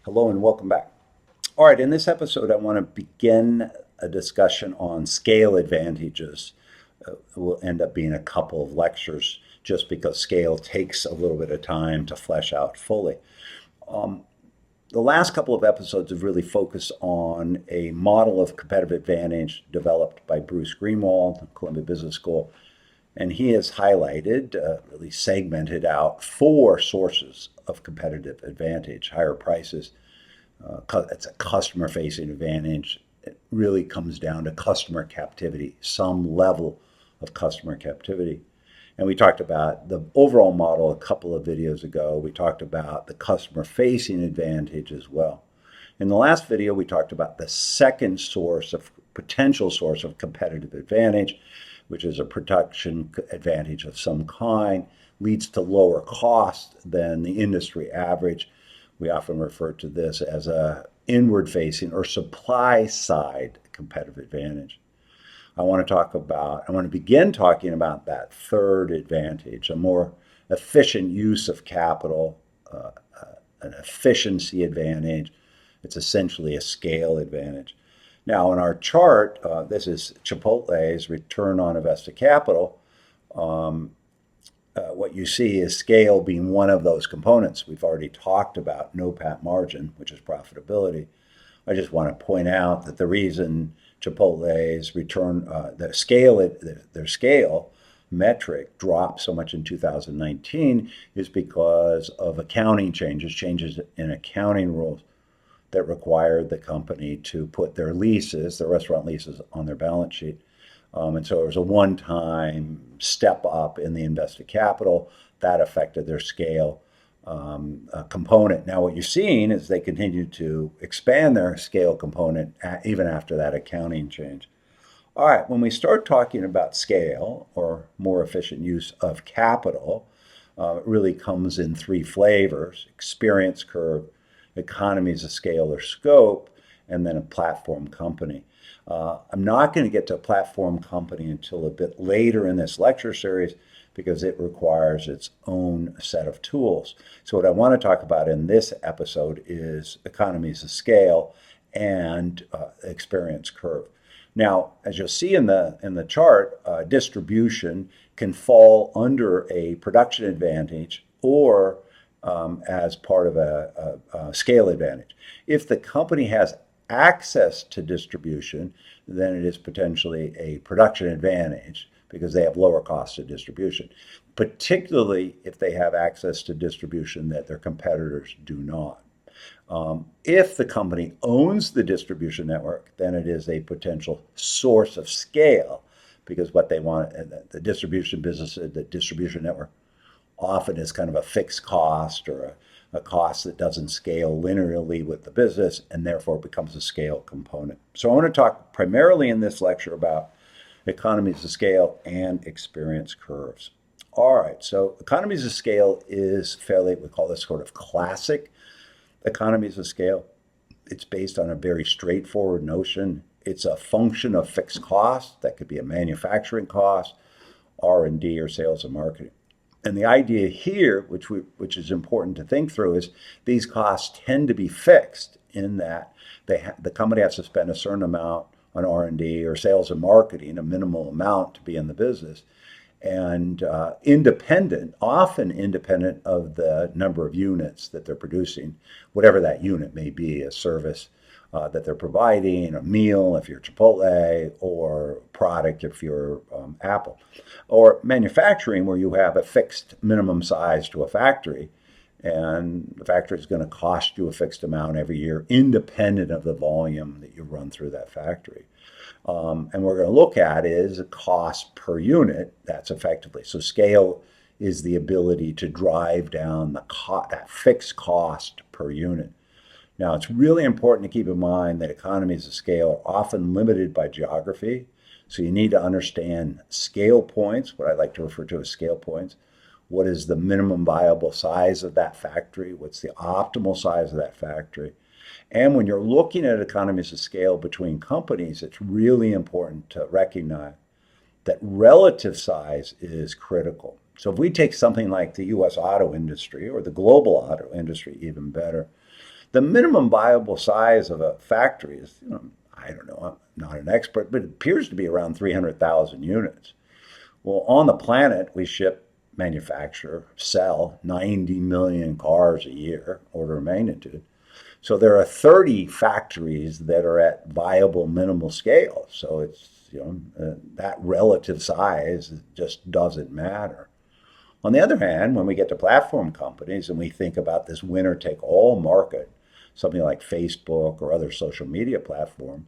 Hello and welcome back. All right, in this episode, I want to begin a discussion on scale advantages. It will end up being a couple of lectures just because scale takes a little bit of time to flesh out fully. Um, the last couple of episodes have really focused on a model of competitive advantage developed by Bruce Greenwald, Columbia Business School, and he has highlighted, really segmented out four sources of competitive advantage: higher prices, it's a customer facing advantage. It really comes down to customer captivity, some level of customer captivity. And we talked about the overall model a couple of videos ago. We talked about the customer facing advantage as well. In the last video, we talked about the second source of potential source of competitive advantage, which is a production advantage of some kind, leads to lower cost than the industry average. We often refer to this as a inward facing or supply side competitive advantage. I want to begin talking about that third advantage, a more efficient use of capital, an efficiency advantage. It's essentially a scale advantage. Now, in our chart, this is Chipotle's return on invested capital. What you see is scale being one of those components. We've already talked about NOPAT margin, which is profitability. I just want to point out that the reason Chipotle's return, their scale metric dropped so much in 2019 is because of accounting changes in accounting rules that required the company to put their restaurant leases, on their balance sheet. And so it was a one-time step up in the invested capital that affected their scale component. Now, what you're seeing is they continue to expand their scale component even after that accounting change. All right, when we start talking about scale or more efficient use of capital, it really comes in three flavors: experience curve, economies of scale or scope, and then a platform company. I'm not going to get to a platform company until a bit later in this lecture series because it requires its own set of tools. So what I want to talk about in this episode is economies of scale and experience curve. Now, as you'll see in the chart, distribution can fall under a production advantage or as part of a scale advantage. If the company has access to distribution, then it is potentially a production advantage because they have lower costs of distribution, particularly if they have access to distribution that their competitors do not. If the company owns the distribution network, then it is a potential source of scale because what they want, the distribution business, the distribution network often is kind of a fixed cost or a cost that doesn't scale linearly with the business and therefore becomes a scale component. So I want to talk primarily in this lecture about economies of scale and experience curves. All right, so economies of scale is fairly, we call this sort of classic economies of scale. It's based on a very straightforward notion. It's a function of fixed costs. That could be a manufacturing cost, R&D, or sales and marketing. And the idea here, which is important to think through, is these costs tend to be fixed in that the company has to spend a certain amount on R&D or sales and marketing, a minimal amount to be in the business, and often independent of the number of units that they're producing, whatever that unit may be, a service that they're providing, a meal if you're Chipotle, or product if you're Apple, or manufacturing where you have a fixed minimum size to a factory, and the factory is going to cost you a fixed amount every year, independent of the volume that you run through that factory. And we're going to look at is a cost per unit. That's effectively so. Scale is the ability to drive down that fixed cost per unit. Now, it's really important to keep in mind that economies of scale are often limited by geography. So you need to understand scale points, what I like to refer to as scale points. What is the minimum viable size of that factory? What's the optimal size of that factory? And when you're looking at economies of scale between companies, it's really important to recognize that relative size is critical. So if we take something like the US auto industry or the global auto industry, even better, The minimum viable size of a factory is, I don't know, I'm not an expert, but it appears to be around 300,000 units. Well, on the planet, we ship, manufacture, sell 90 million cars a year, order of magnitude. So there are 30 factories that are at viable minimal scale. So it's, that relative size just doesn't matter. On the other hand, when we get to platform companies and we think about this winner take all market, something like Facebook or other social media platform,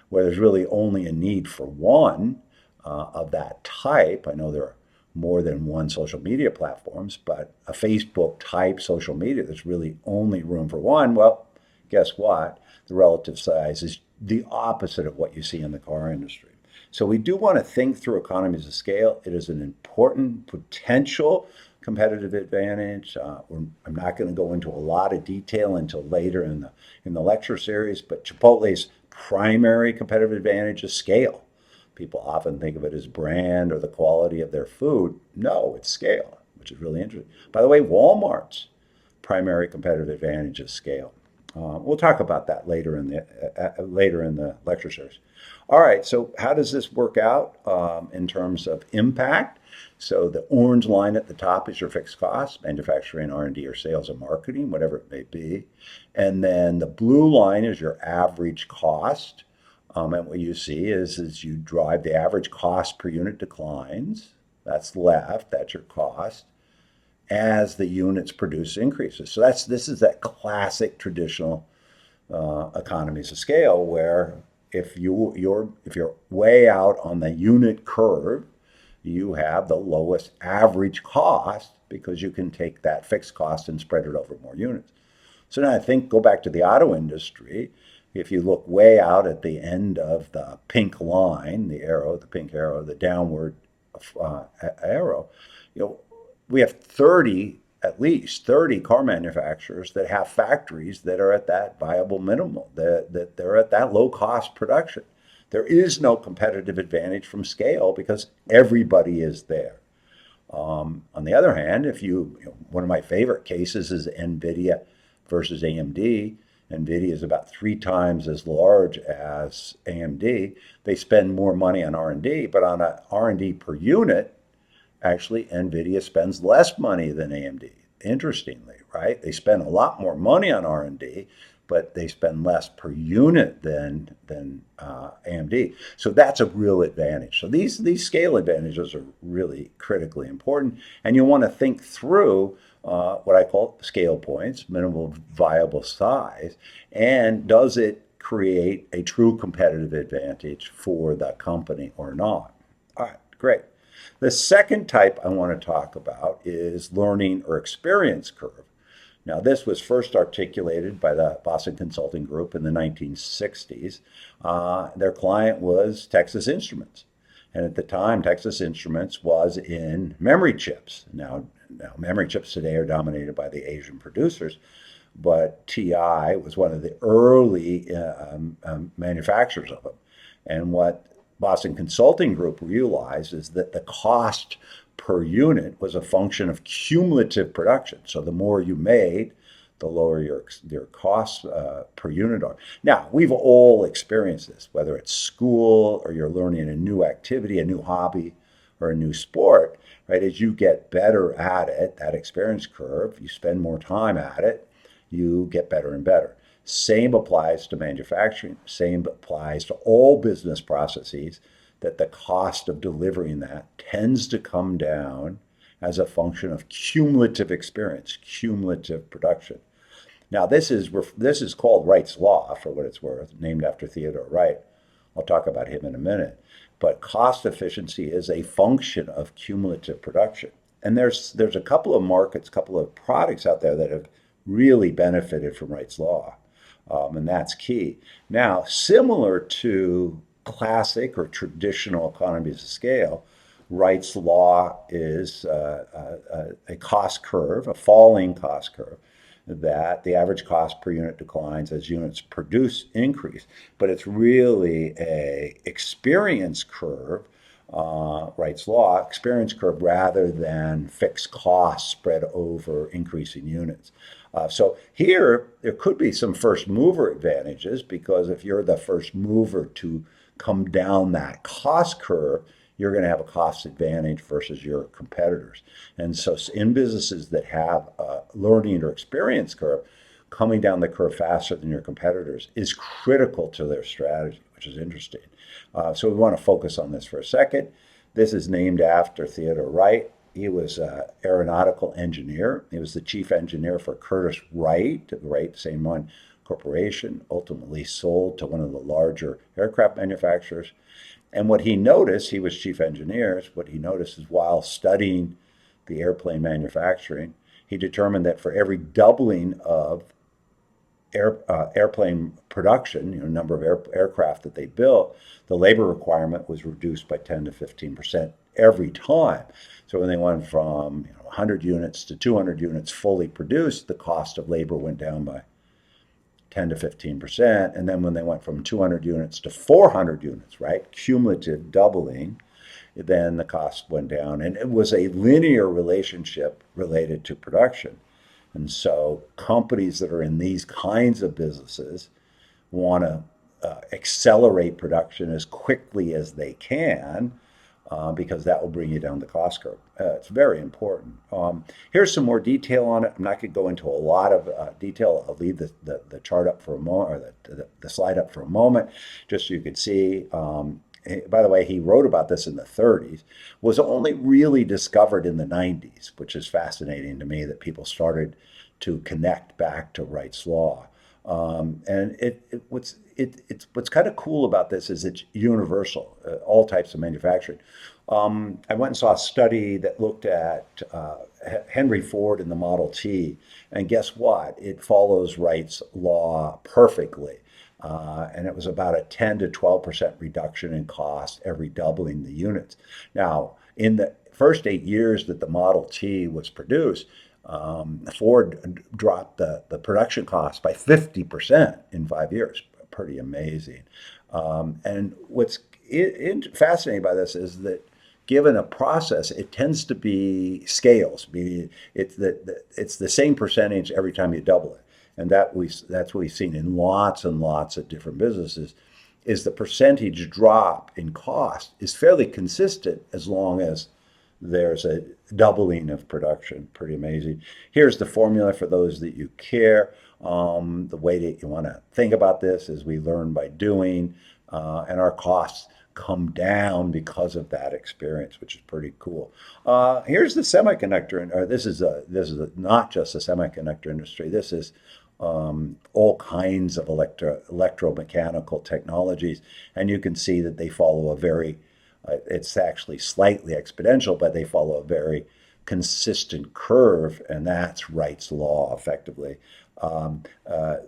where there's really only a need for one of that type. I know there are more than one social media platforms, but a Facebook type social media, there's really only room for one. Well, guess what? The relative size is the opposite of what you see in the car industry. So we do want to think through economies of scale. It is an important potential competitive advantage. I'm not going to go into a lot of detail until later in the lecture series, but Chipotle's primary competitive advantage is scale. People often think of it as brand or the quality of their food. No, it's scale, which is really interesting. By the way, Walmart's primary competitive advantage is scale. We'll talk about that later in the lecture series. All right, so how does this work out in terms of impact? So the orange line at the top is your fixed costs, manufacturing, R&D, or sales and marketing, whatever it may be. And then the blue line is your average cost. And what you see is you drive the average cost per unit declines. That's left, that's your cost, as the units produced increases. So this is that classic traditional economies of scale where if you're way out on the unit curve, you have the lowest average cost because you can take that fixed cost and spread it over more units. So now go back to the auto industry. If you look way out at the end of the pink line, the pink arrow, the downward arrow, we have at least 30 car manufacturers that have factories that are at that viable minimal, that they're at that low cost production. There is no competitive advantage from scale because everybody is there. On the other hand, one of my favorite cases is NVIDIA versus AMD. NVIDIA is about 3 times as large as AMD. They spend more money on R&D, but on an R&D per unit, actually, NVIDIA spends less money than AMD. Interestingly, right? They spend a lot more money on R&D, but they spend less per unit than AMD. So that's a real advantage. So these scale advantages are really critically important, and you want to think through what I call scale points, minimal viable size, and does it create a true competitive advantage for the company or not? All right, great. The second type I want to talk about is learning or experience curve. Now, this was first articulated by the Boston Consulting Group in the 1960s. Their client was Texas Instruments. And at the time, Texas Instruments was in memory chips. Now memory chips today are dominated by the Asian producers, but TI was one of the early manufacturers of them. And what Boston Consulting Group realized is that the cost per unit was a function of cumulative production. So the more you made, the lower your costs per unit are. Now, we've all experienced this, whether it's school or you're learning a new activity, a new hobby, or a new sport, right? As you get better at it, that experience curve, you spend more time at it, you get better and better. Same applies to manufacturing, same applies to all business processes, that the cost of delivering that tends to come down as a function of cumulative experience, cumulative production. Now, this is called Wright's Law, for what it's worth, named after Theodore Wright. I'll talk about him in a minute. But cost efficiency is a function of cumulative production. And there's a couple of markets, couple of products out there that have really benefited from Wright's Law. And that's key. Now, similar to classic or traditional economies of scale, Wright's Law is a cost curve, a falling cost curve, that the average cost per unit declines as units produced increase. But it's really a experience curve, Wright's Law, experience curve rather than fixed costs spread over increasing units. So here, there could be some first mover advantages because if you're the first mover to come down that cost curve, you're going to have a cost advantage versus your competitors. And so in businesses that have a learning or experience curve, coming down the curve faster than your competitors is critical to their strategy, which is interesting. So we want to focus on this for a second. This is named after Theodore Wright. He was an aeronautical engineer. He was the chief engineer for Curtiss-Wright, Wright, same one, corporation, ultimately sold to one of the larger aircraft manufacturers. And what he noticed, he was chief engineer, what he noticed is while studying the airplane manufacturing, he determined that for every doubling of airplane production, number of aircraft that they built, the labor requirement was reduced by 10 to 15% every time. So when they went from 100 units to 200 units fully produced, the cost of labor went down by 10 to 15%. And then when they went from 200 units to 400 units, right, cumulative doubling, then the cost went down. And it was a linear relationship related to production. And so companies that are in these kinds of businesses want to accelerate production as quickly as they can because that will bring you down the cost curve. It's very important. Here's some more detail on it. I'm not going to go into a lot of detail. I'll leave the chart up for a moment, or the slide up for a moment, just so you can see. By the way, he wrote about this in the 30s, was only really discovered in the 90s, which is fascinating to me that people started to connect back to Wright's law. And what's kind of cool about this is it's universal, all types of manufacturing. I went and saw a study that looked at Henry Ford and the Model T, and guess what? It follows Wright's law perfectly. And it was about a 10 to 12% reduction in cost every doubling the units. Now, in the first 8 years that the Model T was produced, Ford dropped the production cost by 50% in 5 years. Pretty amazing. And what's fascinating by this is that given a process, it tends to be scales. It's the same percentage every time you double it. And that's what we've seen in lots and lots of different businesses, is the percentage drop in cost is fairly consistent as long as there's a doubling of production. Pretty amazing. Here's the formula for those that you care. The way that you want to think about this is we learn by doing, and our costs come down because of that experience, which is pretty cool. Here's the semiconductor, or this is not just the semiconductor industry. This is all kinds of electromechanical technologies, and you can see that they follow a very, it's actually slightly exponential, but they follow a very consistent curve, and that's Wright's law, effectively.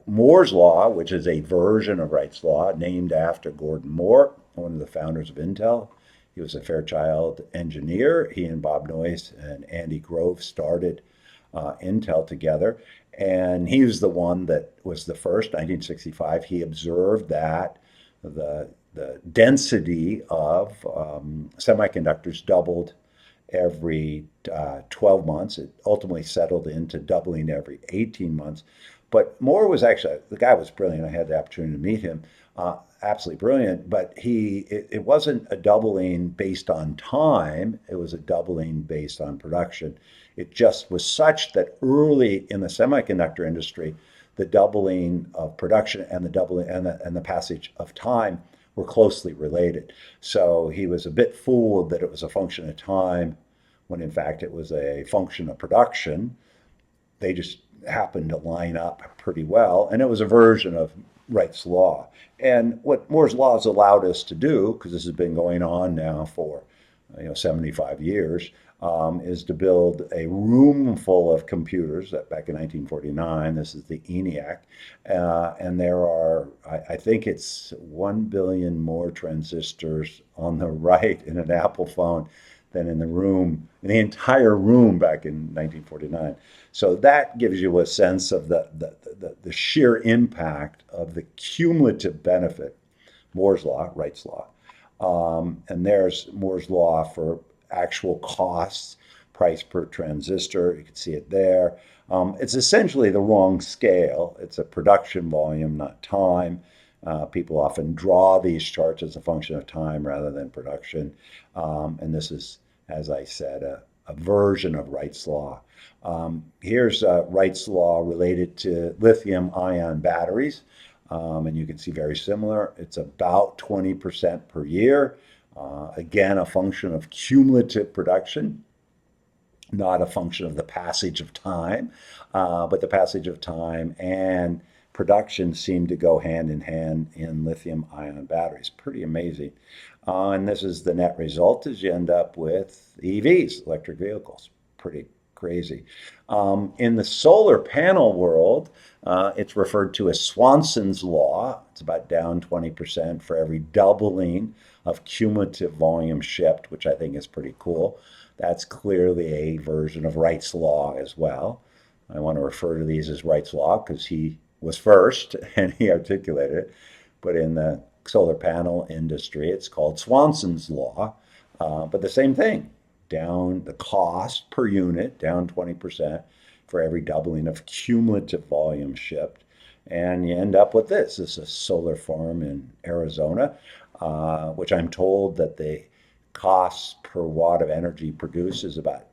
Moore's law, which is a version of Wright's law, named after Gordon Moore, one of the founders of Intel. He was a Fairchild engineer. He and Bob Noyce and Andy Grove started Intel together. And he was the one that was the first, 1965. He observed that the density of semiconductors doubled every 12 months. It ultimately settled into doubling every 18 months. But Moore was actually, the guy was brilliant. I had the opportunity to meet him. Absolutely brilliant. But it wasn't a doubling based on time. It was a doubling based on production. It just was such that early in the semiconductor industry, the doubling of production and the doubling and the passage of time were closely related. So he was a bit fooled that it was a function of time when in fact it was a function of production. They just happened to line up pretty well, and it was a version of Wright's law. And what Moore's law has allowed us to do, because this has been going on now for 75 years, is to build a room full of computers. Back in 1949, this is the ENIAC, and there are, I think it's 1 billion more transistors on the right in an Apple phone than in the entire room back in 1949. So that gives you a sense of the sheer impact of the cumulative benefit. Moore's law, Wright's law. And there's Moore's law for actual costs, price per transistor. You can see it there. It's essentially the wrong scale. It's a production volume, not time. People often draw these charts as a function of time rather than production. And this is, as I said, a version of Wright's law. Here's Wright's law related to lithium ion batteries. And you can see very similar. It's about 20% per year. Again, a function of cumulative production, not a function of the passage of time, but the passage of time and production seem to go hand in hand in lithium ion batteries. Pretty amazing. And this is the net result is you end up with EVs, electric vehicles. Pretty crazy. In the solar panel world, it's referred to as Swanson's law. It's about down 20% for every doubling of cumulative volume shipped, which I think is pretty cool. That's clearly a version of Wright's law as well. I want to refer to these as Wright's law because he was first and he articulated it. But in the solar panel industry, it's called Swanson's law. But the same thing, down the cost per unit, down 20% for every doubling of cumulative volume shipped. And you end up with this. This is a solar farm in Arizona, which I'm told that the cost per watt of energy produced is about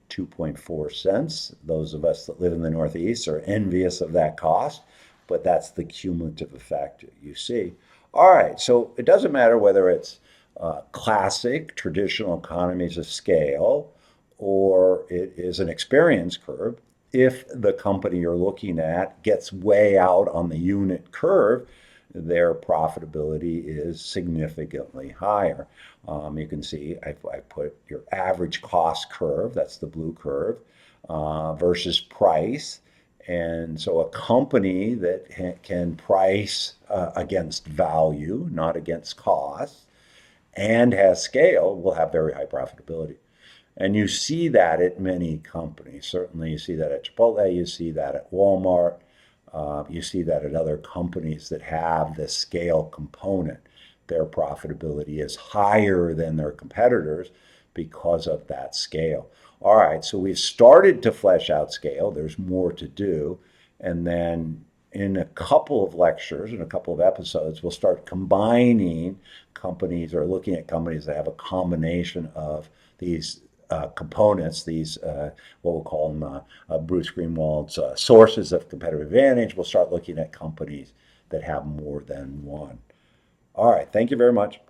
2.4 cents. Those of us that live in the Northeast are envious of that cost, but that's the cumulative effect you see. All right, so it doesn't matter whether it's classic, traditional economies of scale, or it is an experience curve. If the company you're looking at gets way out on the unit curve, their profitability is significantly higher. You can see I put your average cost curve, that's the blue curve, versus price. And so a company that can price against value, not against cost, and has scale will have very high profitability. And you see that at many companies. Certainly, you see that at Chipotle, you see that at Walmart, you see that at other companies that have the scale component. Their profitability is higher than their competitors because of that scale. All right, so we've started to flesh out scale. There's more to do. And then in a couple of lectures, in a couple of episodes, we'll start combining companies or looking at companies that have a combination of these components, these what we'll call them Bruce Greenwald's sources of competitive advantage. We'll start looking at companies that have more than one. All right, thank you very much.